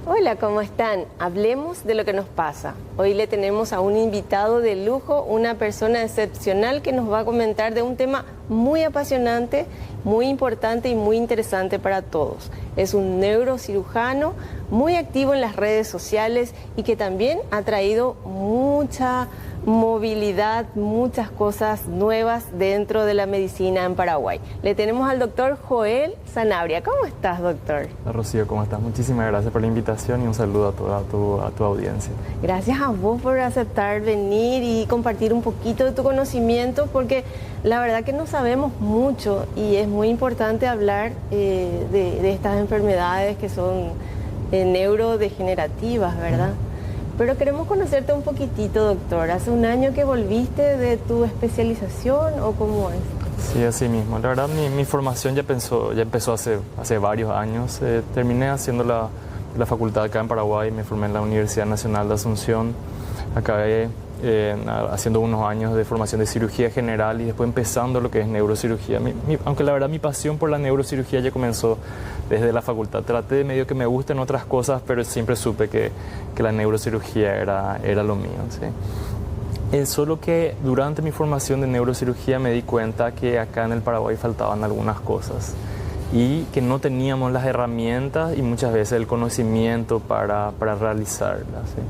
Hola, ¿cómo están? Hablemos de lo que nos pasa. Hoy le tenemos a un invitado de lujo, una persona excepcional que nos va a comentar de un tema muy apasionante, muy importante y muy interesante para todos. Es un neurocirujano muy activo en las redes sociales y que también ha traído mucha movilidad, muchas cosas nuevas dentro de la medicina en Paraguay. Le tenemos al doctor Joel Sanabria. ¿Cómo estás, doctor? Rocío, ¿cómo estás? Muchísimas gracias por la invitación y un saludo a tu audiencia. Gracias a vos por aceptar venir y compartir un poquito de tu conocimiento, porque la verdad que no sabemos mucho y es muy importante hablar de estas enfermedades que son neurodegenerativas, ¿verdad? Pero queremos conocerte un poquitito, doctor. ¿Hace un año que volviste de tu especialización o cómo es? Sí, así mismo. La verdad, mi formación ya empezó hace varios años. Terminé haciendo la facultad acá en Paraguay, me formé en la Universidad Nacional de Asunción. Acabé haciendo unos años de formación de cirugía general y después empezando lo que es neurocirugía. Aunque la verdad mi pasión por la neurocirugía ya comenzó desde la facultad. Traté de medio que me gusten otras cosas, pero siempre supe que la neurocirugía era lo mío, ¿sí? Solo que durante mi formación de neurocirugía me di cuenta que acá en el Paraguay faltaban algunas cosas y que no teníamos las herramientas y muchas veces el conocimiento para realizarlas, ¿sí?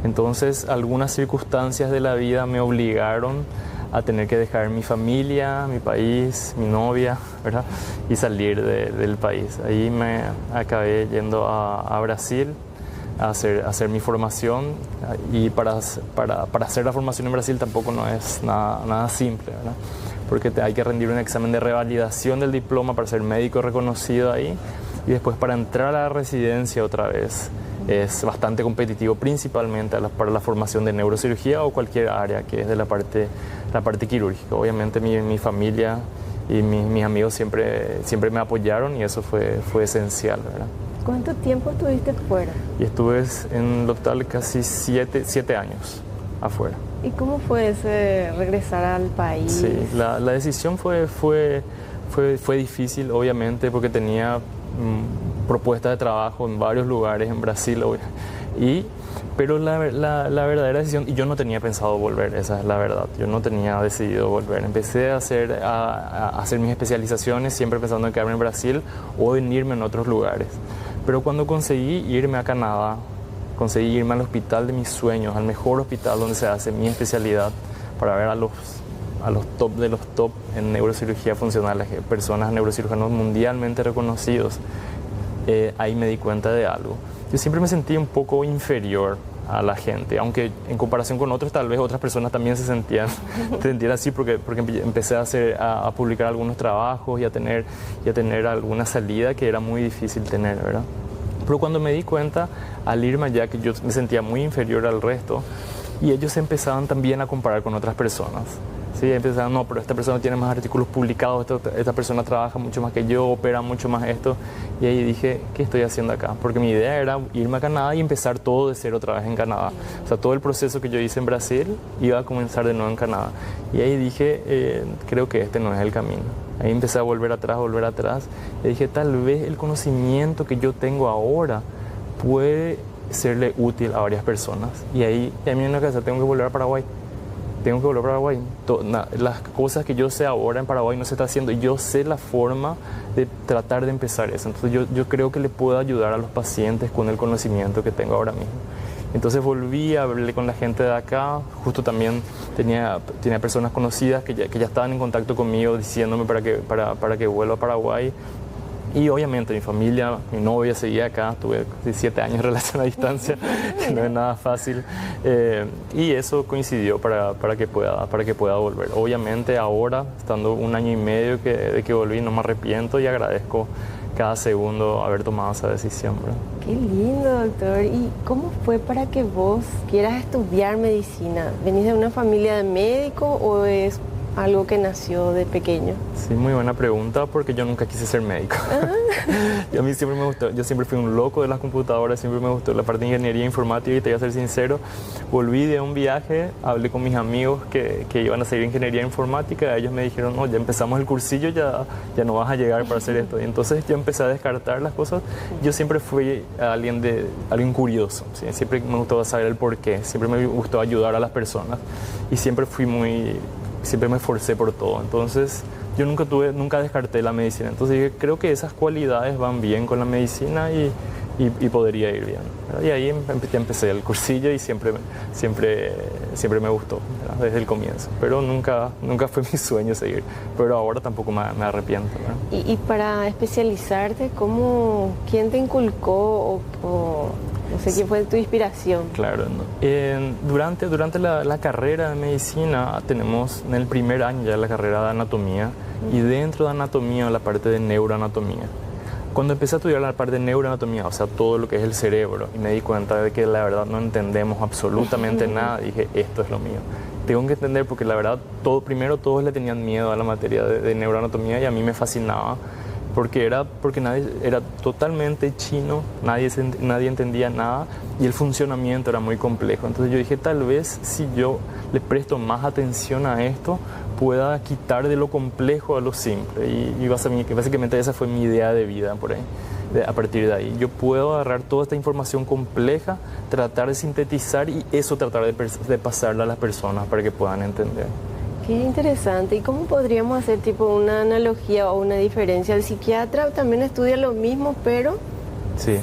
Entonces, algunas circunstancias de la vida me obligaron a tener que dejar mi familia, mi país, mi novia, ¿verdad? Y salir del país. Ahí me acabé yendo a Brasil a hacer mi formación, y para hacer la formación en Brasil tampoco no es nada simple, ¿verdad? Porque hay que rendir un examen de revalidación del diploma para ser médico reconocido ahí, y después para entrar a la residencia otra vez es bastante competitivo, principalmente para la formación de neurocirugía o cualquier área que es de la parte quirúrgica. Obviamente mi familia y mis amigos siempre me apoyaron y eso fue esencial, ¿verdad? ¿Cuánto tiempo estuviste fuera? Y estuve en total casi 7 años afuera. ¿Y cómo fue ese regresar al país? Sí, la decisión fue difícil, obviamente, porque tenía propuestas de trabajo en varios lugares en Brasil, pero la verdadera decisión, y yo no tenía pensado volver, esa es la verdad, yo no tenía decidido volver. Empecé a hacer mis especializaciones siempre pensando en quedarme en Brasil o en irme en otros lugares. Pero cuando conseguí irme a Canadá, conseguí irme al hospital de mis sueños, al mejor hospital donde se hace mi especialidad, para ver a los top de los top en neurocirugía funcional, personas neurocirujanos mundialmente reconocidos. Ahí me di cuenta de algo. Yo siempre me sentí un poco inferior a la gente, aunque en comparación con otros, tal vez otras personas también se sentían así, porque empecé a publicar algunos trabajos y a tener alguna salida que era muy difícil tener, ¿verdad? Pero cuando me di cuenta, al irme allá, que yo me sentía muy inferior al resto, y ellos empezaban también a comparar con otras personas. Sí, empezaban, no, pero esta persona tiene más artículos publicados, esta persona trabaja mucho más que yo, opera mucho más esto. Y ahí dije, ¿qué estoy haciendo acá? Porque mi idea era irme a Canadá y empezar todo de cero otra vez en Canadá. O sea, todo el proceso que yo hice en Brasil iba a comenzar de nuevo en Canadá. Y ahí dije, creo que este no es el camino. Ahí empecé a volver atrás. Y dije, tal vez el conocimiento que yo tengo ahora puede serle útil a varias personas. Y ahí a mí en la cabeza tengo que volver a Paraguay. Las cosas que yo sé ahora en Paraguay no se está haciendo. Yo sé la forma de tratar de empezar eso. Entonces yo creo que le puedo ayudar a los pacientes con el conocimiento que tengo ahora mismo. Entonces volví, hablé con la gente de acá. Justo también tenía personas conocidas que ya estaban en contacto conmigo diciéndome para que vuelva a Paraguay. Y obviamente mi familia, mi novia seguía acá, tuve 17 años de relación a distancia, que no es nada fácil, y eso coincidió para que pueda volver. Obviamente ahora, estando un año y medio de que volví, no me arrepiento y agradezco cada segundo haber tomado esa decisión, ¿verdad? Qué lindo, doctor. ¿Y cómo fue para que vos quieras estudiar medicina? ¿Venís de una familia de médicos o es algo que nació de pequeño? Sí, muy buena pregunta, porque yo nunca quise ser médico. Y a mí siempre me gustó, yo siempre fui un loco de las computadoras, siempre me gustó la parte de ingeniería informática, y te voy a ser sincero, volví de un viaje, hablé con mis amigos que iban a seguir ingeniería informática, ellos me dijeron, no, ya empezamos el cursillo, ya no vas a llegar para hacer esto. Y entonces yo empecé a descartar las cosas. Yo siempre fui alguien curioso, ¿sí? Siempre me gustó saber el porqué, siempre me gustó ayudar a las personas y siempre me esforcé por todo. Entonces yo nunca descarté la medicina. Entonces dije, creo que esas cualidades van bien con la medicina y podría ir bien, ¿verdad? Y ahí empecé el cursillo y siempre me gustó, ¿verdad? Desde el comienzo. Pero nunca fue mi sueño seguir. Pero ahora tampoco me arrepiento, ¿verdad? Y para especializarte, ¿quién te inculcó o no sé quién fue tu inspiración? Claro, ¿no? Durante la carrera de medicina tenemos en el primer año ya la carrera de anatomía, y dentro de anatomía la parte de neuroanatomía. Cuando empecé a estudiar la parte de neuroanatomía, o sea, todo lo que es el cerebro, y me di cuenta de que la verdad no entendemos absolutamente nada, dije, esto es lo mío. Tengo que entender, porque la verdad, todos le tenían miedo a la materia de neuroanatomía, y a mí me fascinaba, porque nadie era totalmente chino, nadie entendía nada, y el funcionamiento era muy complejo. Entonces yo dije, tal vez si yo le presto más atención a esto, pueda quitar de lo complejo a lo simple. Y básicamente esa fue mi idea de vida por ahí. A partir de ahí, yo puedo agarrar toda esta información compleja, tratar de sintetizar y eso tratar de pasarla a las personas para que puedan entender. Qué interesante. ¿Y cómo podríamos hacer tipo una analogía o una diferencia? El psiquiatra también estudia lo mismo, pero... Sí,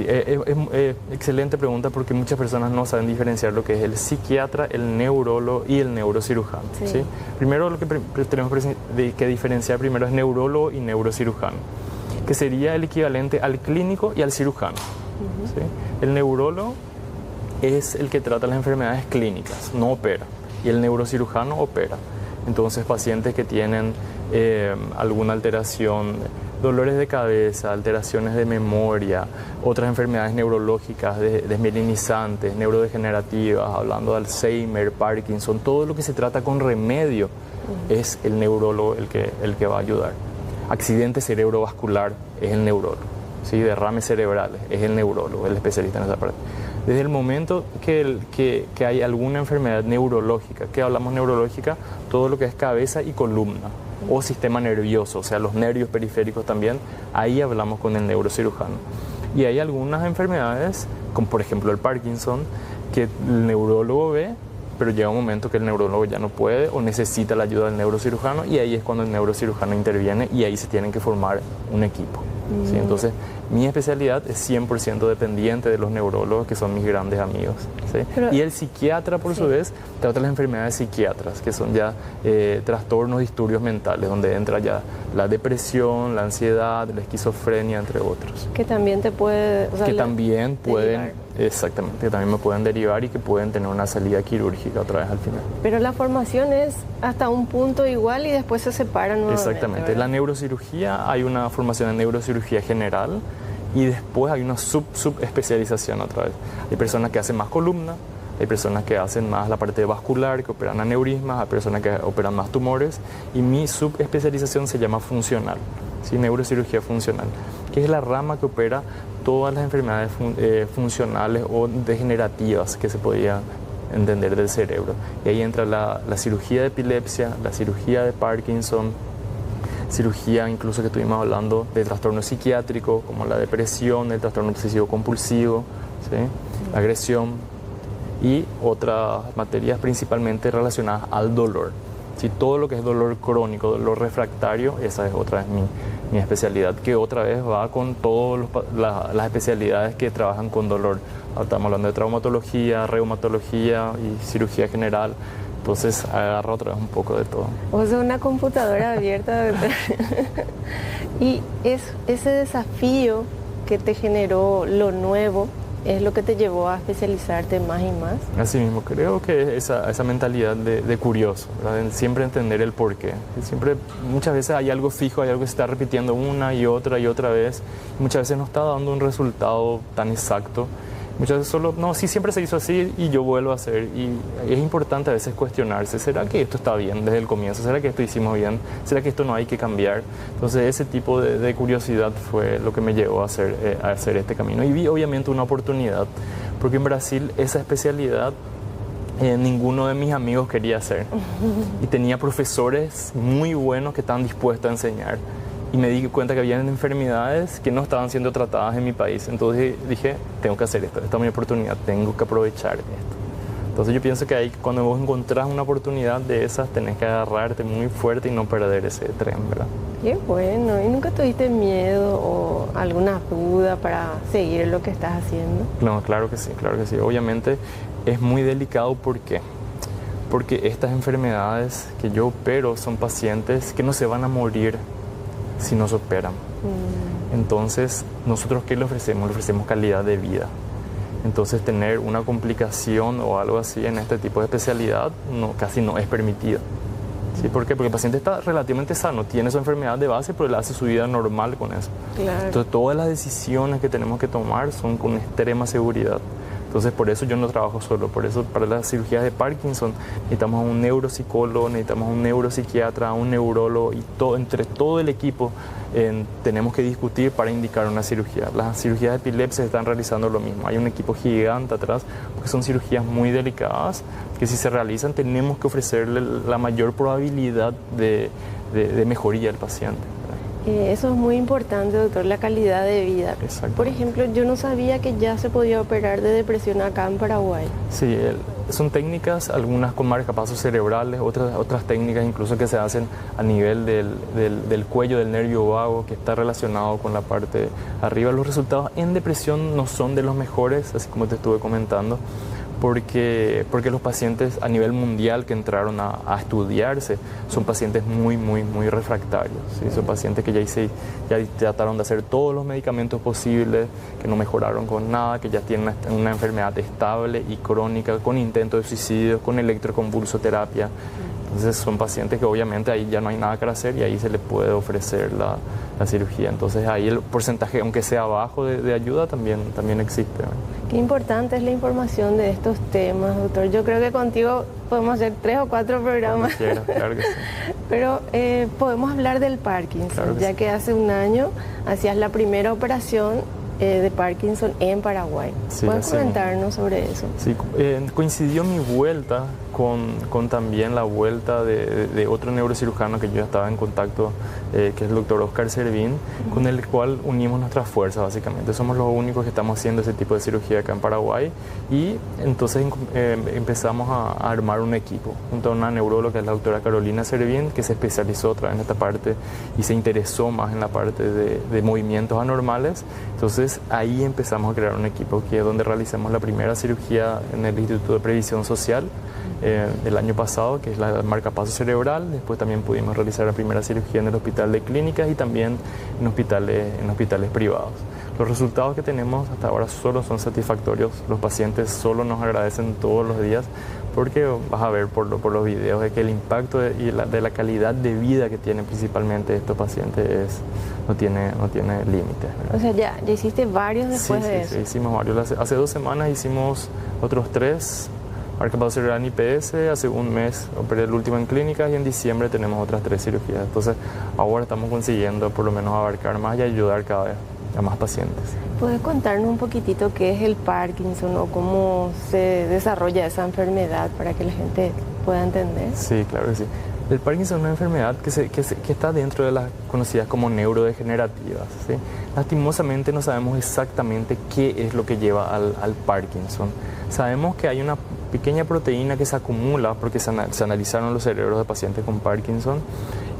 es excelente pregunta, porque muchas personas no saben diferenciar lo que es el psiquiatra, el neurólogo y el neurocirujano. ¿Sí? Primero, lo que tenemos que diferenciar primero es neurólogo y neurocirujano, que sería el equivalente al clínico y al cirujano. ¿Sí? El neurólogo es el que trata las enfermedades clínicas, no opera, y el neurocirujano opera. Entonces, pacientes que tienen alguna alteración, dolores de cabeza, alteraciones de memoria, otras enfermedades neurológicas desmielinizantes, neurodegenerativas, hablando de Alzheimer, Parkinson, todo lo que se trata con remedio, es el neurólogo el que va a ayudar. Accidente cerebrovascular es el neurólogo, ¿sí? Derrames cerebrales es el neurólogo, el especialista en esa parte. Desde el momento que hay alguna enfermedad neurológica, que hablamos neurológica, todo lo que es cabeza y columna, o sistema nervioso, o sea, los nervios periféricos también, ahí hablamos con el neurocirujano. Y hay algunas enfermedades, como por ejemplo el Parkinson, que el neurólogo ve, pero llega un momento que el neurólogo ya no puede o necesita la ayuda del neurocirujano, y ahí es cuando el neurocirujano interviene y ahí se tienen que formar un equipo. ¿Sí? Entonces, mi especialidad es 100% dependiente de los neurólogos, que son mis grandes amigos. ¿Sí? Y el psiquiatra, por su vez, trata las enfermedades psiquiatras, que son ya trastornos, disturbios mentales, donde entra ya la depresión, la ansiedad, la esquizofrenia, entre otros. Que también te puede... O sea, que también pueden, exactamente, que también me pueden derivar y que pueden tener una salida quirúrgica otra vez al final. Pero la formación es hasta un punto igual y después se separan nuevamente. Exactamente. ¿Verdad? La neurocirugía, hay una formación en neurocirugía general, y después hay una subespecialización otra vez. Hay personas que hacen más columna, hay personas que hacen más la parte vascular, que operan aneurismas, hay personas que operan más tumores, y mi subespecialización se llama funcional, ¿sí? Neurocirugía funcional, que es la rama que opera todas las enfermedades funcionales o degenerativas que se podían entender del cerebro. Y ahí entra la cirugía de epilepsia, la cirugía de Parkinson, cirugía incluso que estuvimos hablando de trastorno psiquiátrico, como la depresión, el trastorno obsesivo compulsivo, ¿sí? La agresión, y otras materias principalmente relacionadas al dolor. ¿Sí? Todo lo que es dolor crónico, dolor refractario, esa es otra vez mi especialidad, que otra vez va con todas las especialidades que trabajan con dolor. Estamos hablando de traumatología, reumatología y cirugía general. Entonces agarra otra vez un poco de todo. O sea, una computadora abierta. Y ese desafío que te generó lo nuevo es lo que te llevó a especializarte más y más. Así mismo, creo que esa mentalidad de curioso, ¿verdad? De siempre entender el porqué. Muchas veces hay algo fijo, hay algo que se está repitiendo una y otra vez. Muchas veces no está dando un resultado tan exacto. Muchas veces solo, no, sí, siempre se hizo así y yo vuelvo a hacer. Y es importante a veces cuestionarse, ¿será que esto está bien desde el comienzo? ¿Será que esto hicimos bien? ¿Será que esto no hay que cambiar? Entonces ese tipo de curiosidad fue lo que me llevó a hacer este camino. Y vi obviamente una oportunidad, porque en Brasil esa especialidad ninguno de mis amigos quería hacer. Y tenía profesores muy buenos que estaban dispuestos a enseñar. Y me di cuenta que había enfermedades que no estaban siendo tratadas en mi país. Entonces dije, tengo que hacer esto, esta es mi oportunidad, tengo que aprovechar esto. Entonces yo pienso que ahí cuando vos encontrás una oportunidad de esas, tenés que agarrarte muy fuerte y no perder ese tren, ¿verdad? Qué bueno. ¿Y nunca tuviste miedo o alguna duda para seguir lo que estás haciendo? No, claro que sí, claro que sí. Obviamente es muy delicado, ¿por qué? Porque estas enfermedades que yo opero son pacientes que no se van a morir si no se operan. Entonces, ¿nosotros qué le ofrecemos? Le ofrecemos calidad de vida. Entonces, tener una complicación o algo así en este tipo de especialidad casi no es permitido. ¿Sí? ¿Por qué? Porque el paciente está relativamente sano, tiene su enfermedad de base, pero él hace su vida normal con eso. Claro. Entonces, todas las decisiones que tenemos que tomar son con extrema seguridad. Entonces, por eso yo no trabajo solo. Por eso, para las cirugías de Parkinson, necesitamos a un neuropsicólogo, necesitamos a un neuropsiquiatra, a un neurólogo, y entre todo el equipo tenemos que discutir para indicar una cirugía. Las cirugías de epilepsia están realizando lo mismo. Hay un equipo gigante atrás, porque son cirugías muy delicadas, que si se realizan tenemos que ofrecerle la mayor probabilidad de mejoría al paciente. Eso es muy importante, doctor, la calidad de vida. Exacto. Por ejemplo, yo no sabía que ya se podía operar de depresión acá en Paraguay. Sí, son técnicas, algunas con marcapasos cerebrales, otras técnicas incluso que se hacen a nivel del cuello, del nervio vago, que está relacionado con la parte arriba. Los resultados en depresión no son de los mejores, así como te estuve comentando, porque los pacientes a nivel mundial que entraron a estudiarse son pacientes muy refractarios, ¿sí? Son pacientes que ya trataron de hacer todos los medicamentos posibles, que no mejoraron con nada, que ya tienen una enfermedad estable y crónica, con intentos de suicidio, con electroconvulsoterapia. Entonces son pacientes que obviamente ahí ya no hay nada que hacer y ahí se les puede ofrecer la cirugía. Entonces ahí el porcentaje, aunque sea bajo, de ayuda también existe, ¿no? Qué importante es la información de estos temas, doctor. Yo creo que contigo podemos hacer 3 o 4 programas. Quiero, claro que sí. Pero podemos hablar del Parkinson, claro que ya sí. que hace un año hacías la primera operación de Parkinson en Paraguay. Sí, ¿Puedes comentarnos sobre eso? Sí, coincidió mi vuelta con también la vuelta de otro neurocirujano que yo ya estaba en contacto, que es el doctor Oscar Servín, con el cual unimos nuestras fuerzas básicamente. Somos los únicos que estamos haciendo ese tipo de cirugía acá en Paraguay, y entonces empezamos a armar un equipo junto a una neuróloga, que es la doctora Carolina Servín, que se especializó otra vez en esta parte y se interesó más en la parte de movimientos anormales. Entonces ahí empezamos a crear un equipo que es donde realizamos la primera cirugía en el Instituto de Previsión Social el año pasado, que es la marcapaso cerebral. Después también pudimos realizar la primera cirugía en el Hospital de Clínicas y también en hospitales privados. Los resultados que tenemos hasta ahora solo son satisfactorios. Los pacientes solo nos agradecen todos los días, porque vas a ver por los videos de que el impacto de la calidad de vida que tienen principalmente estos pacientes no tiene límites. O sea, ya hiciste varios después de eso. Sí, hicimos varios. Hace 2 semanas hicimos otros 3. Marcapaso cerebral en IPS, hace un mes operé el último en clínicas y en diciembre tenemos otras 3 cirugías. Entonces ahora estamos consiguiendo por lo menos abarcar más y ayudar cada vez a más pacientes. ¿Puedes contarnos un poquitito qué es el Parkinson o cómo se desarrolla esa enfermedad para que la gente pueda entender? Sí, claro que sí. El Parkinson es una enfermedad que está dentro de las conocidas como neurodegenerativas, ¿sí? Lastimosamente no sabemos exactamente qué es lo que lleva al Parkinson. Sabemos que hay una pequeña proteína que se acumula porque se analizaron los cerebros de pacientes con Parkinson,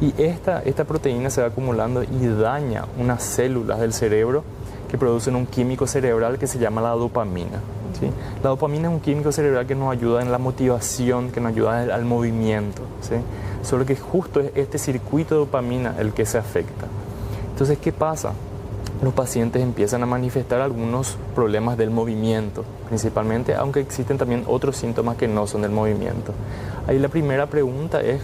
y esta proteína se va acumulando y daña unas células del cerebro que producen un químico cerebral que se llama la dopamina, ¿sí? La dopamina es un químico cerebral que nos ayuda en la motivación, que nos ayuda al movimiento, ¿sí? Solo que justo es este circuito de dopamina el que se afecta. Entonces, ¿qué pasa? Los pacientes empiezan a manifestar algunos problemas del movimiento, principalmente, aunque existen también otros síntomas que no son del movimiento. Ahí la primera pregunta es,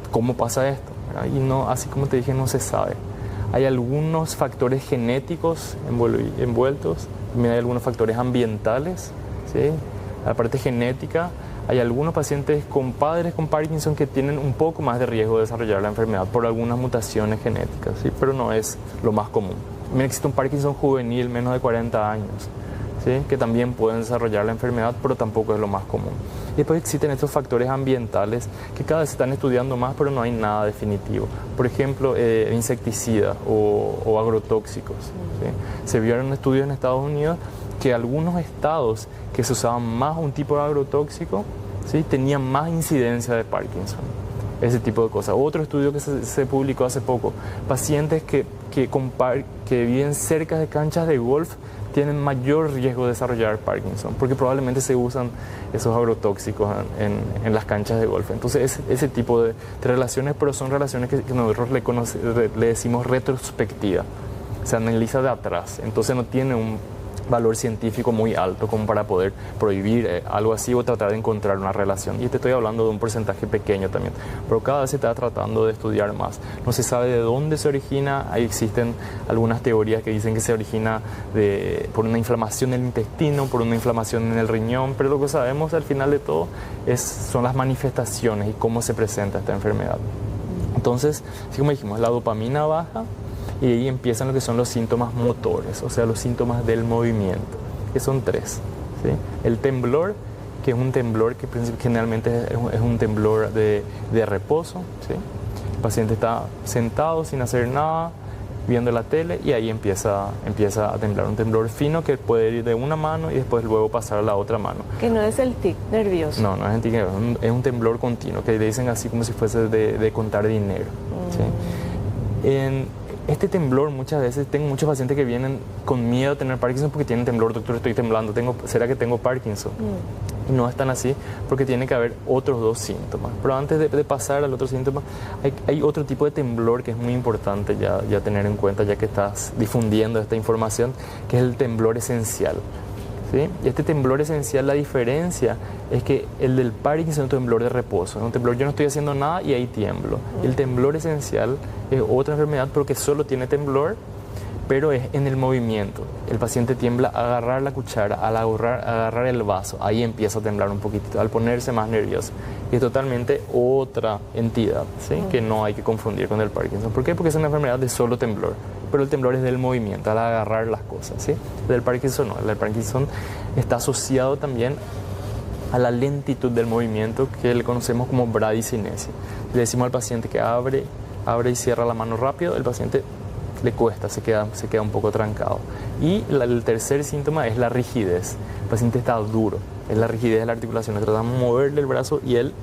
¿cómo pasa esto? ¿Verdad? Y no, así como te dije, no se sabe. Hay algunos factores genéticos envueltos, también hay algunos factores ambientales, ¿sí? La parte genética, hay algunos pacientes con padres con Parkinson que tienen un poco más de riesgo de desarrollar la enfermedad por algunas mutaciones genéticas, ¿sí? Pero no es lo más común. También existe un Parkinson juvenil, menos de 40 años, ¿sí? Que también pueden desarrollar la enfermedad, pero tampoco es lo más común. Y después existen estos factores ambientales que cada vez se están estudiando más, pero no hay nada definitivo. Por ejemplo, insecticidas o agrotóxicos, ¿sí? Se vieron estudios en Estados Unidos que algunos estados que se usaban más un tipo de agrotóxico, ¿sí? Tenían más incidencia de Parkinson. Ese tipo de cosas. Otro estudio que se publicó hace poco, pacientes que viven cerca de canchas de golf tienen mayor riesgo de desarrollar Parkinson, porque probablemente se usan esos agrotóxicos en las canchas de golf. Entonces, ese tipo de relaciones, pero son relaciones que nosotros le decimos retrospectiva, se analiza de atrás, entonces no tiene un valor científico muy alto como para poder prohibir algo así o tratar de encontrar una relación. Y te estoy hablando de un porcentaje pequeño también, pero cada vez se está tratando de estudiar más. No se sabe de dónde se origina, ahí existen algunas teorías que dicen que se origina por una inflamación en el intestino, por una inflamación en el riñón, pero lo que sabemos al final de todo son las manifestaciones y cómo se presenta esta enfermedad. Entonces, así como dijimos, la dopamina baja, y ahí empiezan lo que son los síntomas motores, o sea, los síntomas del movimiento, que son 3. ¿Sí? El temblor, que es un temblor que generalmente es un temblor de reposo. ¿Sí? El paciente está sentado sin hacer nada, viendo la tele, y ahí empieza a temblar. Un temblor fino que puede ir de una mano y después luego pasar a la otra mano. Que no es el tic nervioso. No, no es el tic nervioso, es un temblor continuo, que le dicen así como si fuese de contar dinero. ¿Sí? Este temblor muchas veces, tengo muchos pacientes que vienen con miedo a tener Parkinson porque tienen temblor. Doctor, estoy temblando, ¿será que tengo Parkinson? Y no es tan así, porque tiene que haber otros 2 síntomas. Pero antes de pasar al otro síntoma, hay otro tipo de temblor que es muy importante ya tener en cuenta, ya que estás difundiendo esta información, que es el temblor esencial. ¿Sí? Y este temblor esencial, la diferencia es que el del Parkinson es un temblor de reposo, es un temblor, yo no estoy haciendo nada y ahí tiemblo. El temblor esencial es otra enfermedad, pero que solo tiene temblor, pero es en el movimiento. El paciente tiembla al agarrar la cuchara, al agarrar el vaso, ahí empieza a temblar un poquitito, al ponerse más nervioso. Y es totalmente otra entidad, ¿sí? Que no hay que confundir con el Parkinson. ¿Por qué? Porque es una enfermedad de solo temblor, pero el temblor es del movimiento, al agarrar las cosas, ¿sí? Del Parkinson no, el del Parkinson está asociado también a la lentitud del movimiento que le conocemos como bradicinesia. Le decimos al paciente que abre y cierra la mano rápido, el paciente le cuesta, se queda un poco trancado. Y el tercer síntoma es la rigidez. El paciente está duro, es la rigidez de la articulación. Tratamos de moverle el brazo y él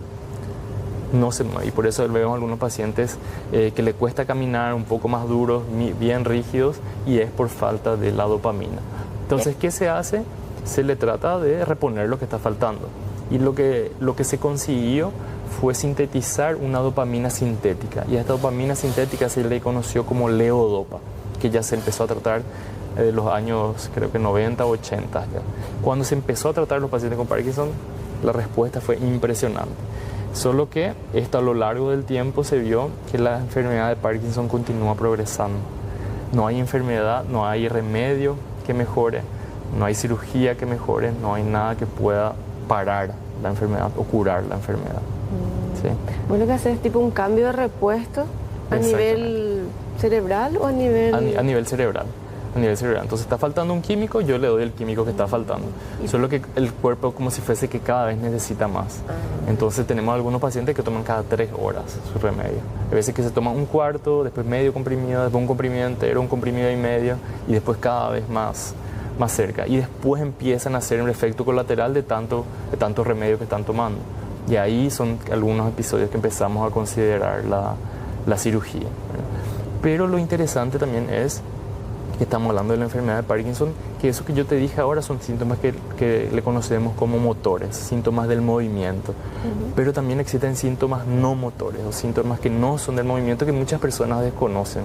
no se mueve. Y por eso vemos algunos pacientes que le cuesta caminar un poco más duros, bien rígidos, y es por falta de la dopamina. Entonces, ¿qué se hace? Se le trata de reponer lo que está faltando. Y lo que se consiguió fue sintetizar una dopamina sintética. Y a esta dopamina sintética se le conoció como levodopa, que ya se empezó a tratar en los años, creo que 90 o 80. Cuando se empezó a tratar los pacientes con Parkinson, la respuesta fue impresionante. Solo que esto a lo largo del tiempo se vio que la enfermedad de Parkinson continúa progresando. No hay enfermedad, no hay remedio que mejore, no hay cirugía que mejore, no hay nada que pueda parar la enfermedad o curar la enfermedad. ¿Sí? Bueno, que haces tipo un cambio de repuesto a nivel cerebral o a nivel... A nivel cerebral. A nivel cerebral. Entonces está faltando un químico, yo le doy el químico que está faltando. Solo que el cuerpo como si fuese que cada vez necesita más. Entonces tenemos algunos pacientes que toman cada 3 horas su remedio. Hay veces que se toman un cuarto, después medio comprimido, después un comprimido entero, un comprimido y medio, y después cada vez más cerca. Y después empiezan a hacer un efecto colateral de tanto remedio que están tomando. Y ahí son algunos episodios que empezamos a considerar la cirugía, ¿verdad? Pero lo interesante también es que estamos hablando de la enfermedad de Parkinson, que eso que yo te dije ahora son síntomas que le conocemos como motores, síntomas del movimiento. Pero también existen síntomas no motores, o síntomas que no son del movimiento, que muchas personas desconocen.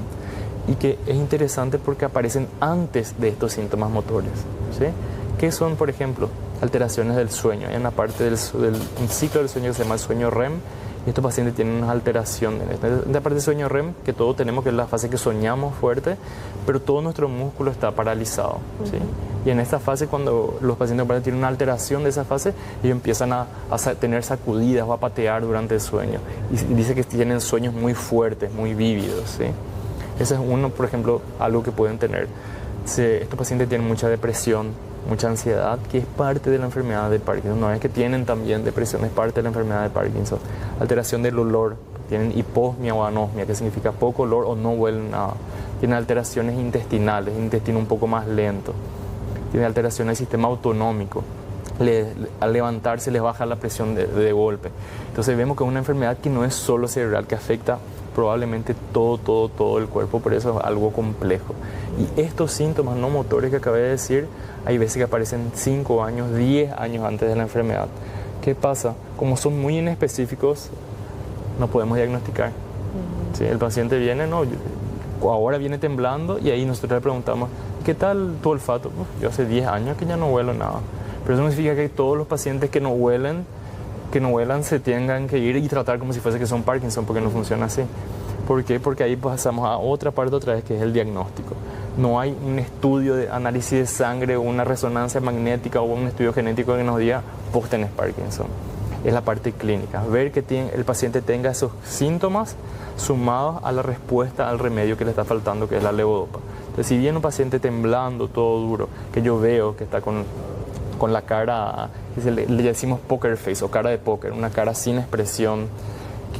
Y que es interesante porque aparecen antes de estos síntomas motores, ¿sí? Que son, por ejemplo, alteraciones del sueño. Hay una parte un ciclo del sueño que se llama el sueño REM, y estos pacientes tienen una alteración en la parte de sueño REM, que todos tenemos, que es la fase que soñamos fuerte, pero todo nuestro músculo está paralizado, ¿sí? Y en esta fase, cuando los pacientes tienen una alteración de esa fase, ellos empiezan a tener sacudidas o a patear durante el sueño. Y dice que tienen sueños muy fuertes, muy vívidos, ¿sí? Ese es uno, por ejemplo, algo que pueden tener. Estos pacientes tienen mucha depresión, mucha ansiedad, que es parte de la enfermedad de Parkinson. No es que tienen también depresión, es parte de la enfermedad de Parkinson. Alteración del olor, tienen hiposmia o anosmia, que significa poco olor o no huelen nada. Tienen alteraciones intestinales, intestino un poco más lento. Tienen alteraciones del sistema autonómico. Al levantarse les baja la presión de golpe. Entonces vemos que es una enfermedad que no es solo cerebral, que afecta probablemente todo el cuerpo, por eso es algo complejo. Y estos síntomas no motores que acabé de decir, hay veces que aparecen 5 años, 10 años antes de la enfermedad. ¿Qué pasa? Como son muy inespecíficos, no podemos diagnosticar. ¿Sí? El paciente viene, ahora viene temblando, y ahí nosotros le preguntamos, ¿qué tal tu olfato? Yo hace 10 años que ya no huelo nada. Pero eso no significa que todos los pacientes que no huelan se tengan que ir y tratar como si fuese que son Parkinson, porque no funciona así. ¿Por qué? Porque ahí pasamos a otra parte otra vez, que es el diagnóstico. No hay un estudio de análisis de sangre o una resonancia magnética o un estudio genético que nos diga, vos tenés Parkinson. Es la parte clínica, ver que el paciente tenga esos síntomas sumados a la respuesta al remedio que le está faltando, que es la levodopa. Entonces, si viene un paciente temblando, todo duro, que yo veo que está con la cara, le decimos poker face o cara de póker, una cara sin expresión,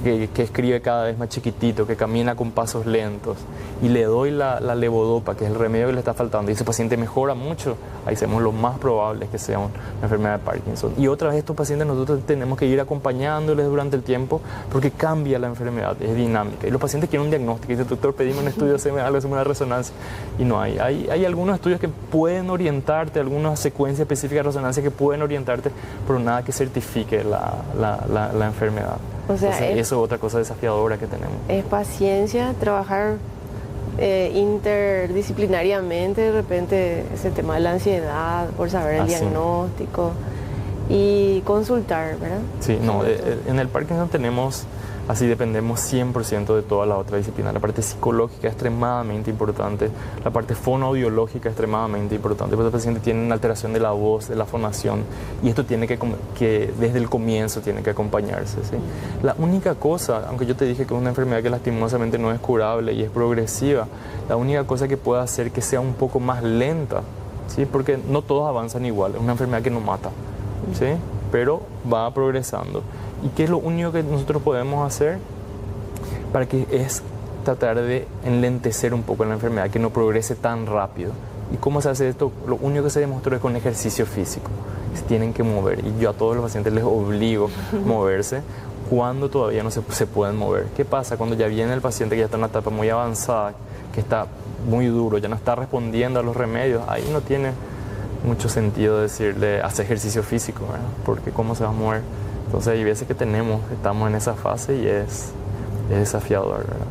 que escribe cada vez más chiquitito, que camina con pasos lentos, y le doy la levodopa, que es el remedio que le está faltando, y ese paciente mejora mucho, ahí sabemos lo más probable es que sea una enfermedad de Parkinson. Y otra vez estos pacientes nosotros tenemos que ir acompañándoles durante el tiempo, porque cambia la enfermedad, es dinámica. Y los pacientes quieren un diagnóstico, y dicen, doctor, pedimos un estudio, hacemos una resonancia, y no hay. Hay algunos estudios que pueden orientarte, algunas secuencias específicas de resonancia que pueden orientarte, pero nada que certifique la enfermedad. O sea, entonces, eso es otra cosa desafiadora que tenemos. Es paciencia, trabajar interdisciplinariamente, de repente ese tema de la ansiedad, por saber el diagnóstico y consultar, ¿verdad? Sí, en el Parkinson dependemos 100% de toda la otra disciplina. La parte psicológica es extremadamente importante, la parte fonoaudiológica es extremadamente importante, porque el paciente tiene una alteración de la voz, de la fonación, y esto tiene que desde el comienzo tiene que acompañarse, ¿sí? La única cosa, aunque yo te dije que es una enfermedad que lastimosamente no es curable y es progresiva, la única cosa que puede hacer que sea un poco más lenta, ¿sí? Porque no todos avanzan igual, es una enfermedad que no mata, ¿sí? Pero va progresando. ¿Y qué es lo único que nosotros podemos hacer para que es tratar de enlentecer un poco la enfermedad, que no progrese tan rápido? ¿Y cómo se hace esto? Lo único que se demostró es con ejercicio físico. Se tienen que mover, y yo a todos los pacientes les obligo a moverse cuando todavía no se pueden mover. ¿Qué pasa cuando ya viene el paciente que ya está en una etapa muy avanzada, que está muy duro, ya no está respondiendo a los remedios? Ahí no tiene mucho sentido decirle, hace ejercicio físico, ¿verdad? Porque ¿cómo se va a mover? Entonces hay veces que estamos en esa fase y es desafiador, ¿verdad?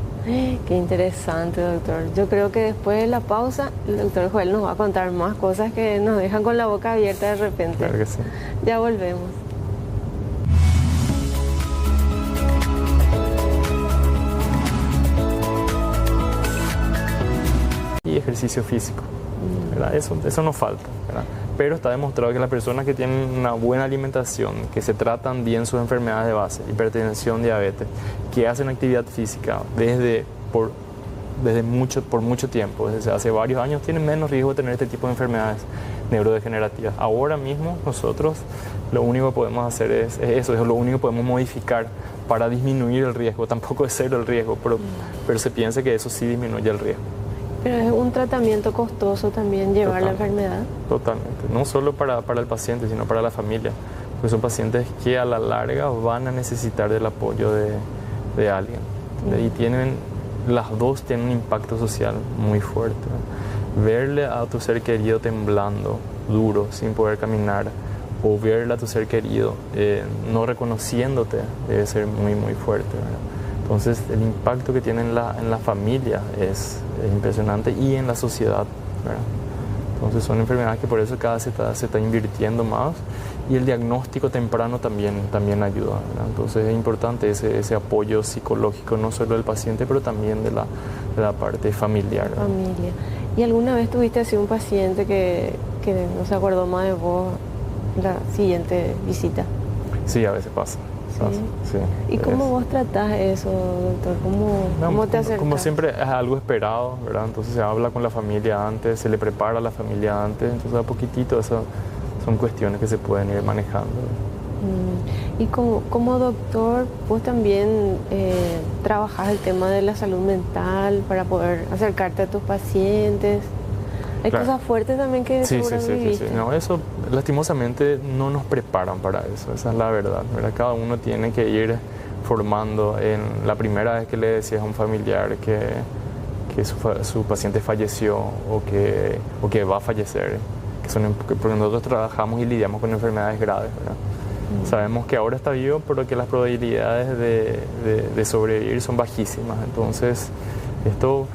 Qué interesante, doctor. Yo creo que después de la pausa, el doctor Joel nos va a contar más cosas que nos dejan con la boca abierta de repente. Claro que sí. Ya volvemos. Y ejercicio físico, ¿verdad? Eso no falta, ¿verdad? Pero está demostrado que las personas que tienen una buena alimentación, que se tratan bien sus enfermedades de base, hipertensión, diabetes, que hacen actividad física por mucho tiempo, desde hace varios años, tienen menos riesgo de tener este tipo de enfermedades neurodegenerativas. Ahora mismo nosotros lo único que podemos hacer es eso, es lo único que podemos modificar para disminuir el riesgo. Tampoco es cero el riesgo, pero se piensa que eso sí disminuye el riesgo. Pero es un tratamiento costoso también llevar la enfermedad. Totalmente, no solo para el paciente, sino para la familia, porque son pacientes que a la larga van a necesitar del apoyo de alguien. Y las dos tienen un impacto social muy fuerte. Verle a tu ser querido temblando, duro, sin poder caminar, o verle a tu ser querido no reconociéndote, debe ser muy, muy fuerte, ¿verdad? Entonces el impacto que tiene en la familia es impresionante, y en la sociedad, ¿verdad? Entonces son enfermedades que por eso cada vez se está invirtiendo más, y el diagnóstico temprano también ayuda, ¿verdad? Entonces es importante ese apoyo psicológico, no solo del paciente, pero también de la parte familiar, ¿verdad? Familia. ¿Y alguna vez tuviste así un paciente que no se acordó más de vos la siguiente visita? Sí, a veces pasa. Sí. ¿Y cómo vos tratás eso, doctor? ¿Cómo te acercas? Como siempre es algo esperado, ¿verdad? Entonces se habla con la familia antes, se le prepara a la familia antes, entonces a poquitito eso son cuestiones que se pueden ir manejando. Y como doctor, vos también trabajás el tema de la salud mental para poder acercarte a tus pacientes. Hay cosas fuertes también que seguro viviste. No, eso lastimosamente no nos preparan para eso, esa es la verdad, ¿verdad? Cada uno tiene que ir formando. En la primera vez que le decías a un familiar que su paciente falleció o que va a fallecer, porque nosotros trabajamos y lidiamos con enfermedades graves, ¿verdad? Sabemos que ahora está vivo, pero que las probabilidades de sobrevivir son bajísimas. Entonces, esto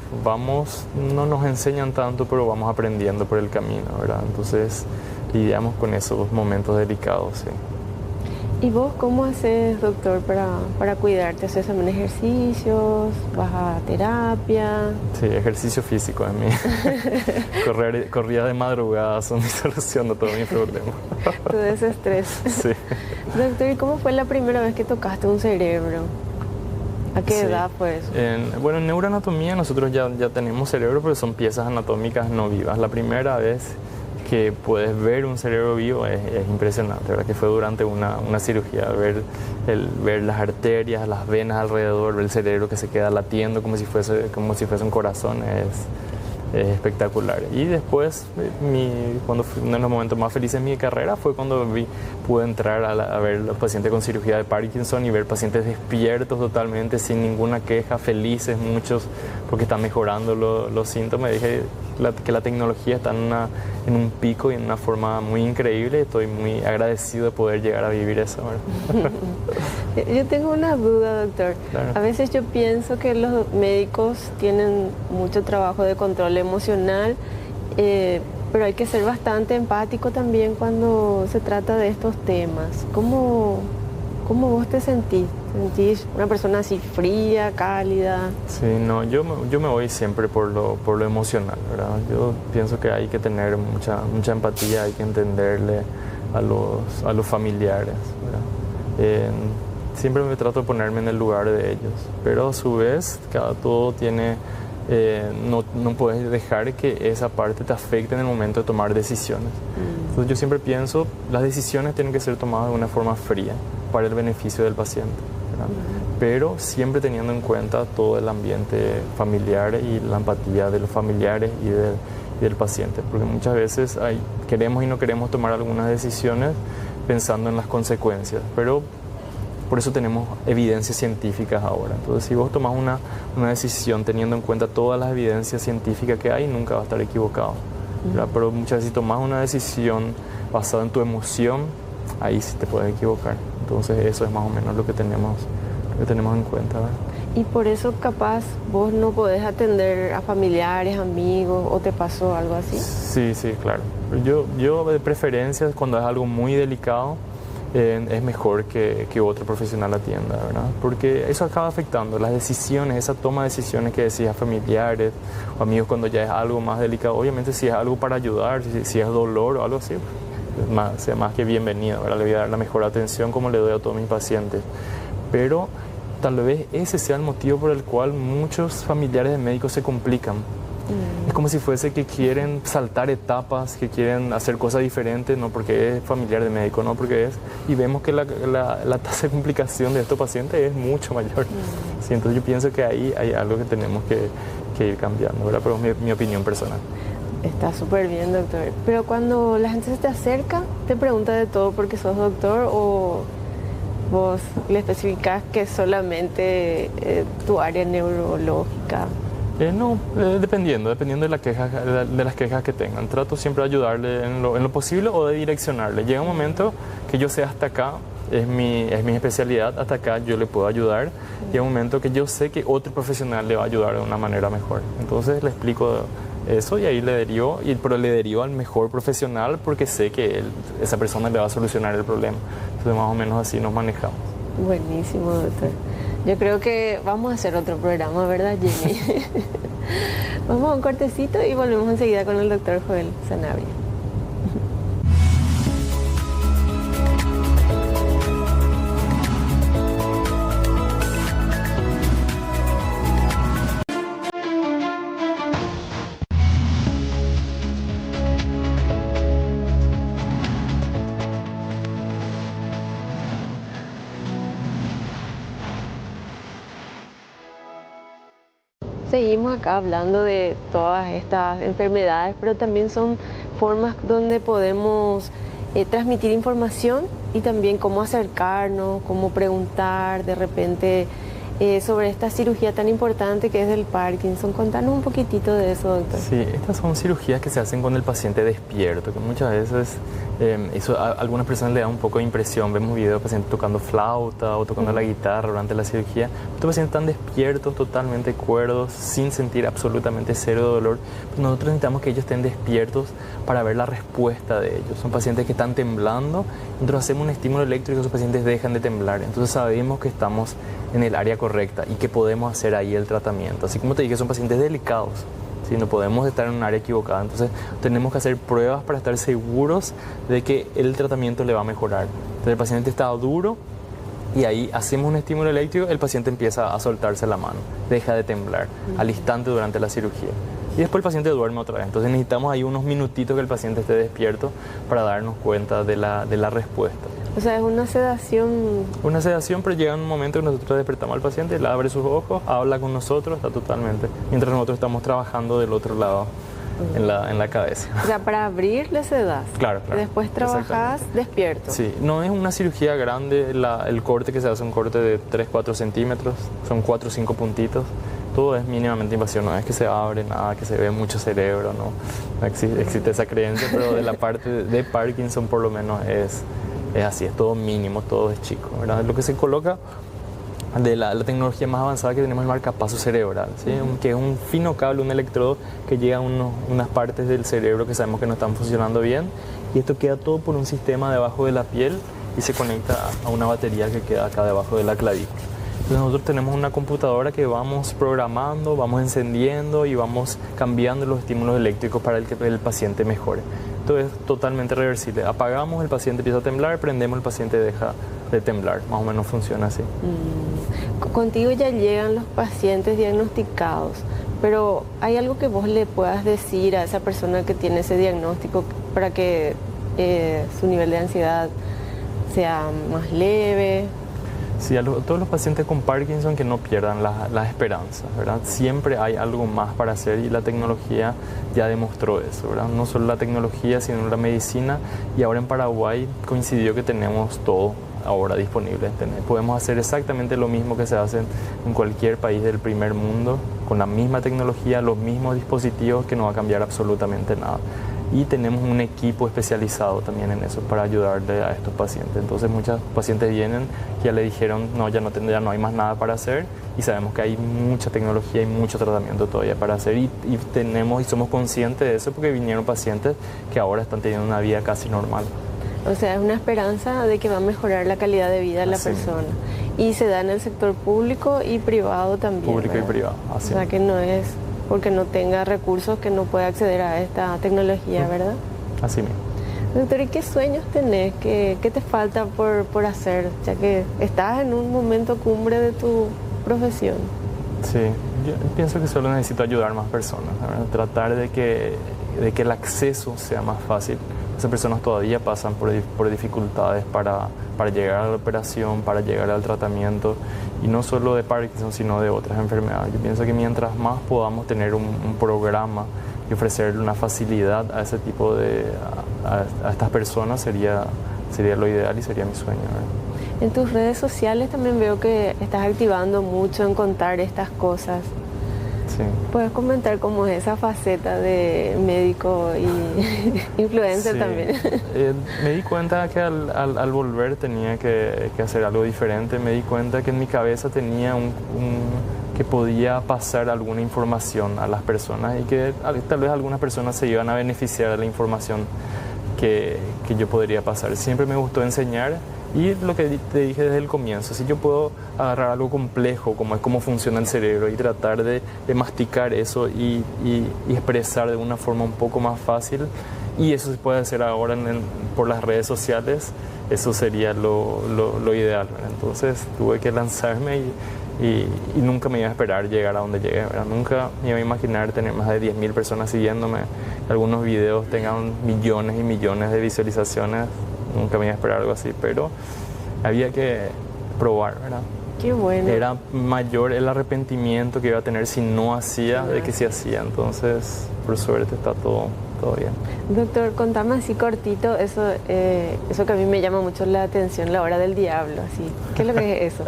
no nos enseñan tanto, pero vamos aprendiendo por el camino, ¿verdad? Entonces, lidiamos con esos momentos delicados, sí. ¿Y vos cómo haces, doctor, para cuidarte? ¿Haces también ejercicios? ¿Vas a terapia? Sí, ejercicio físico en mí. Corridas de madrugada son mi solución a todos mis problemas. Todo ese estrés. Sí. Doctor, ¿y cómo fue la primera vez que tocaste un cerebro? ¿A qué edad fue eso? En neuroanatomía nosotros ya tenemos cerebro, pero son piezas anatómicas no vivas. La primera vez que puedes ver un cerebro vivo es impresionante, ¿verdad? Que fue durante una cirugía, ver las arterias, las venas alrededor, ver el cerebro que se queda latiendo como si fuese un corazón, es espectacular. Y después, uno de los momentos más felices de mi carrera fue cuando pude entrar a ver los pacientes con cirugía de Parkinson y ver pacientes despiertos totalmente, sin ninguna queja, felices muchos, porque están mejorando los síntomas. Dije que la tecnología está en un pico y en una forma muy increíble. Estoy muy agradecido de poder llegar a vivir eso, ¿verdad? Yo tengo una duda, doctor. Claro. A veces yo pienso que los médicos tienen mucho trabajo de control emocional, pero hay que ser bastante empático también cuando se trata de estos temas. ¿Cómo vos te sentís? ¿Sentís una persona así fría, cálida? Sí, no, yo me voy siempre por lo emocional, ¿verdad? Yo pienso que hay que tener mucha empatía, hay que entenderle a los familiares, ¿verdad? Siempre me trato de ponerme en el lugar de ellos, pero a su vez todo tiene... no puedes dejar que esa parte te afecte en el momento de tomar decisiones. Entonces yo siempre pienso, las decisiones tienen que ser tomadas de una forma fría para el beneficio del paciente, ¿verdad? Pero siempre teniendo en cuenta todo el ambiente familiar y la empatía de los familiares y del paciente, porque muchas veces queremos y no queremos tomar algunas decisiones pensando en las consecuencias, pero por eso tenemos evidencias científicas ahora. Entonces, si vos tomás una decisión teniendo en cuenta todas las evidencias científicas que hay, nunca vas a estar equivocado, ¿verdad? Pero muchas veces si tomás una decisión basada en tu emoción, ahí sí te puedes equivocar. Entonces, eso es más o menos lo que tenemos en cuenta, ¿verdad? Y por eso capaz vos no podés atender a familiares, amigos, o te pasó algo así. Sí, claro. Yo de preferencia, cuando es algo muy delicado, es mejor que otro profesional atienda, ¿verdad? Porque eso acaba afectando las decisiones, esa toma de decisiones que decías, familiares o amigos, cuando ya es algo más delicado. Obviamente si es algo para ayudar, si es dolor o algo así, sea más que bienvenido, ¿verdad? Le voy a dar la mejor atención como le doy a todos mis pacientes. Pero tal vez ese sea el motivo por el cual muchos familiares de médicos se complican. Es como si fuese que quieren saltar etapas, que quieren hacer cosas diferentes, no porque es familiar de médico, no porque es... Y vemos que la tasa de complicación de estos pacientes es mucho mayor. Sí, entonces yo pienso que ahí hay algo que tenemos que ir cambiando, ¿verdad? Pero es mi opinión personal. Está súper bien, doctor. Pero cuando la gente se te acerca, te pregunta de todo porque sos doctor, o vos le especificás que es solamente tu área neurológica. Dependiendo de las quejas que tengan. Trato siempre de ayudarle en lo posible o de direccionarle. Llega un momento que yo sé hasta acá, es mi especialidad, hasta acá yo le puedo ayudar. Llega un momento que yo sé que otro profesional le va a ayudar de una manera mejor. Entonces le explico eso y ahí le derivo, pero le derivo al mejor profesional porque sé que esa persona le va a solucionar el problema. Entonces más o menos así nos manejamos. Buenísimo, doctor. Yo creo que vamos a hacer otro programa, ¿verdad, Jenny? Vamos a un cortecito y volvemos enseguida con el doctor Joel Sanabria. Seguimos acá hablando de todas estas enfermedades, pero también son formas donde podemos transmitir información y también cómo acercarnos, cómo preguntar de repente sobre esta cirugía tan importante que es del Parkinson. Contanos un poquitito de eso, doctor. Sí, estas son cirugías que se hacen con el paciente despierto, que muchas veces eso a algunas personas le da un poco de impresión. Vemos videos de pacientes tocando flauta o tocando la guitarra durante la cirugía. Estos pacientes están despiertos, totalmente cuerdos, sin sentir absolutamente cero dolor. Pero nosotros necesitamos que ellos estén despiertos para ver la respuesta de ellos. Son pacientes que están temblando, nosotros hacemos un estímulo eléctrico y esos pacientes dejan de temblar. Entonces sabemos que estamos en el área correcta y que podemos hacer ahí el tratamiento. Así como te dije, son pacientes delicados. ¿Sí? No podemos estar en un área equivocada. Entonces tenemos que hacer pruebas para estar seguros de que el tratamiento le va a mejorar. Entonces el paciente está duro y ahí hacemos un estímulo eléctrico, el paciente empieza a soltarse la mano, deja de temblar al instante durante la cirugía. Y después el paciente duerme otra vez. Entonces necesitamos ahí unos minutitos que el paciente esté despierto para darnos cuenta de la respuesta. O sea, es una sedación. Una sedación, pero llega un momento que nosotros despertamos al paciente, él abre sus ojos, habla con nosotros, está totalmente, mientras nosotros estamos trabajando del otro lado, en la cabeza. O sea, para abrir le sedas. Claro, claro. Después trabajas despierto. Sí, no es una cirugía grande, el corte que se hace, un corte de 3-4 centímetros, son 4 o 5 puntitos. Todo es mínimamente invasión, no es que se abre nada, que se ve mucho cerebro, no existe esa creencia, pero de la parte de Parkinson por lo menos es así, es todo mínimo, todo es chico, ¿verdad? Lo que se coloca de la tecnología más avanzada que tenemos es el marcapaso cerebral, ¿sí? Que es un fino cable, un electrodo que llega a unas partes del cerebro que sabemos que no están funcionando bien, y esto queda todo por un sistema debajo de la piel y se conecta a una batería que queda acá debajo de la clavícula. Entonces nosotros tenemos una computadora que vamos programando, vamos encendiendo y vamos cambiando los estímulos eléctricos para que el paciente mejore. Esto es totalmente reversible. Apagamos, el paciente empieza a temblar, prendemos, el paciente deja de temblar. Más o menos funciona así. Contigo ya llegan los pacientes diagnosticados, pero ¿hay algo que vos le puedas decir a esa persona que tiene ese diagnóstico para que su nivel de ansiedad sea más leve? Sí, todos los pacientes con Parkinson que no pierdan la esperanza, ¿verdad? Siempre hay algo más para hacer y la tecnología ya demostró eso, ¿verdad? No solo la tecnología, sino la medicina, y ahora en Paraguay coincidió que tenemos todo ahora disponible. Podemos hacer exactamente lo mismo que se hace en cualquier país del primer mundo, con la misma tecnología, los mismos dispositivos, que no va a cambiar absolutamente nada. Y tenemos un equipo especializado también en eso para ayudarle a estos pacientes. Entonces muchos pacientes vienen, ya le dijeron no, ya no hay más nada para hacer, y sabemos que hay mucha tecnología y mucho tratamiento todavía para hacer, y somos conscientes de eso porque vinieron pacientes que ahora están teniendo una vida casi normal. O sea, es una esperanza de que va a mejorar la calidad de vida de la persona. Y se da en el sector público y privado también. Público, ¿verdad? Y privado, así. O sea, que no es porque no tenga recursos que no pueda acceder a esta tecnología, ¿verdad? Así mismo. Doctor, ¿y qué sueños tenés? ¿Qué te falta por hacer? Ya que estás en un momento cumbre de tu profesión. Sí, yo pienso que solo necesito ayudar a más personas, ¿verdad? Tratar de que el acceso sea más fácil. Esas personas todavía pasan por dificultades para llegar a la operación, para llegar al tratamiento, y no solo de Parkinson, sino de otras enfermedades. Yo pienso que mientras más podamos tener un programa y ofrecerle una facilidad a ese tipo a estas personas, sería lo ideal y sería mi sueño, ¿verdad? En tus redes sociales también veo que estás activando mucho en contar estas cosas. Sí. ¿Puedes comentar cómo es esa faceta de médico y influencer también? Me di cuenta que al volver tenía que hacer algo diferente. Me di cuenta que en mi cabeza tenía que podía pasar alguna información a las personas y que tal vez algunas personas se iban a beneficiar de la información que yo podría pasar. Siempre me gustó enseñar y lo que te dije desde el comienzo, si yo puedo agarrar algo complejo como es cómo funciona el cerebro y tratar de masticar eso y expresar de una forma un poco más fácil, y eso se puede hacer ahora por las redes sociales, eso sería lo ideal, ¿verdad? Entonces tuve que lanzarme y nunca me iba a esperar llegar a donde llegué, ¿verdad? Nunca me iba a imaginar tener más de 10.000 personas siguiéndome, algunos videos tengan millones y millones de visualizaciones, nunca me iba a esperar algo así, pero había que probar, ¿verdad? Qué bueno. Era mayor el arrepentimiento que iba a tener si no hacía de que si hacía, entonces por suerte está todo bien. Doctor, contame así cortito eso que a mí me llama mucho la atención, la hora del diablo, así. ¿Qué es lo que es eso?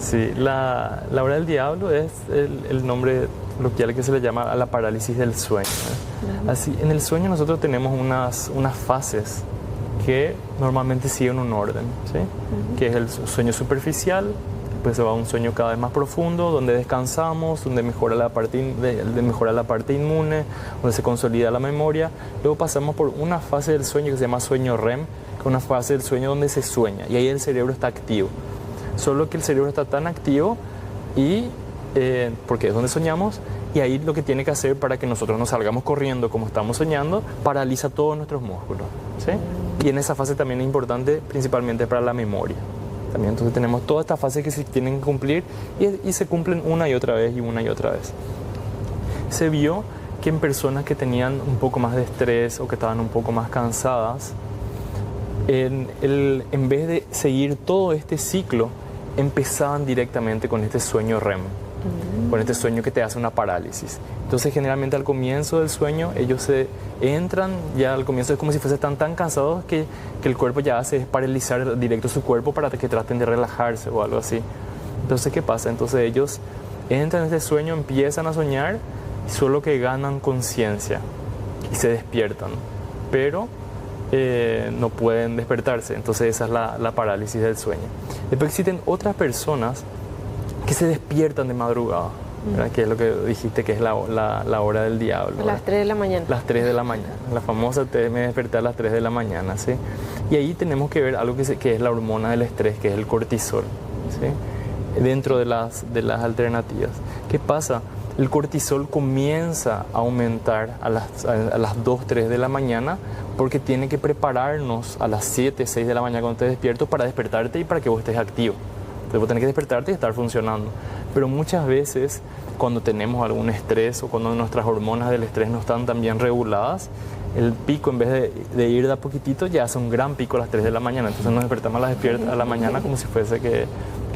Sí, la hora del diablo es el nombre coloquial que se le llama a la parálisis del sueño, ¿eh? Así, en el sueño nosotros tenemos unas fases que normalmente siguen un orden, ¿sí? Que es el sueño superficial, después se va a un sueño cada vez más profundo, donde descansamos, donde mejora la parte inmune, donde se consolida la memoria. Luego pasamos por una fase del sueño que se llama sueño REM, que es una fase del sueño donde se sueña, y ahí el cerebro está activo. Solo que el cerebro está tan activo porque es donde soñamos, y ahí lo que tiene que hacer para que nosotros nos salgamos corriendo como estamos soñando, paraliza todos nuestros músculos, ¿sí? Y en esa fase también es importante, principalmente para la memoria. También entonces tenemos todas estas fases que se tienen que cumplir y se cumplen una y otra vez y una y otra vez. Se vio que en personas que tenían un poco más de estrés o que estaban un poco más cansadas, en vez de seguir todo este ciclo, empezaban directamente con este sueño REM, con este sueño que te hace una parálisis. Entonces generalmente al comienzo del sueño ellos se entran, ya al comienzo es como si fuesen tan cansados que el cuerpo ya hace es paralizar directo su cuerpo para que traten de relajarse o algo así. Entonces ¿qué pasa? Entonces ellos entran en este sueño, empiezan a soñar, solo que ganan conciencia y se despiertan, pero no pueden despertarse. Entonces esa es la parálisis del sueño. Después existen otras personas que se despiertan de madrugada, ¿verdad? Que es lo que dijiste que es la hora del diablo, ¿verdad? Las 3 de la mañana. Las 3 de la mañana, la famosa me desperté a las 3 de la mañana, ¿sí? Y ahí tenemos que ver algo que es la hormona del estrés, que es el cortisol, ¿sí? Dentro de las alternativas. ¿Qué pasa? El cortisol comienza a aumentar a las 2, 3 de la mañana porque tiene que prepararnos a las 7, 6 de la mañana cuando estés despierto para despertarte y para que vos estés activo. Entonces vos tenés que despertarte y estar funcionando. Pero muchas veces cuando tenemos algún estrés o cuando nuestras hormonas del estrés no están tan bien reguladas, el pico en vez de ir de a poquitito ya hace un gran pico a las 3 de la mañana. Entonces nos despertamos a la mañana como si fuese que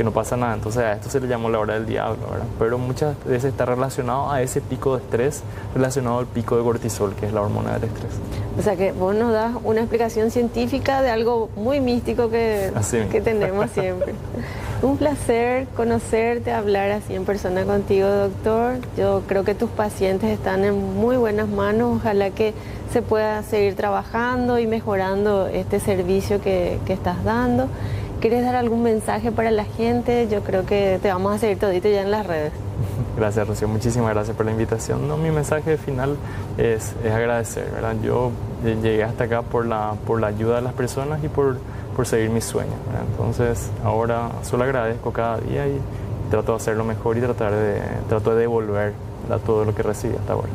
no pasa nada. Entonces a esto se le llamó la hora del diablo, ¿verdad? Pero muchas veces está relacionado a ese pico de estrés, relacionado al pico de cortisol, que es la hormona del estrés. O sea que vos nos das una explicación científica de algo muy místico que tenemos siempre. Un placer conocerte, hablar así en persona contigo, doctor. Yo creo que tus pacientes están en muy buenas manos. Ojalá que se pueda seguir trabajando y mejorando este servicio que estás dando. ¿Quieres dar algún mensaje para la gente? Yo creo que te vamos a seguir todito ya en las redes. Gracias, Rocío. Muchísimas gracias por la invitación. No, mi mensaje final es agradecer, ¿verdad? Yo llegué hasta acá por la ayuda de las personas y por seguir mis sueños, ¿verdad? Entonces ahora solo agradezco cada día y trato de hacerlo mejor y trato de devolver todo lo que recibí hasta ahora.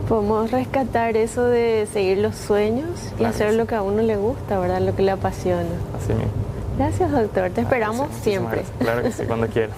Podemos rescatar eso de seguir los sueños y hacer lo que a uno le gusta, ¿verdad? Lo que le apasiona. Así mismo. Gracias, doctor. Te esperamos siempre. Gracias. Claro que sí, cuando quiera.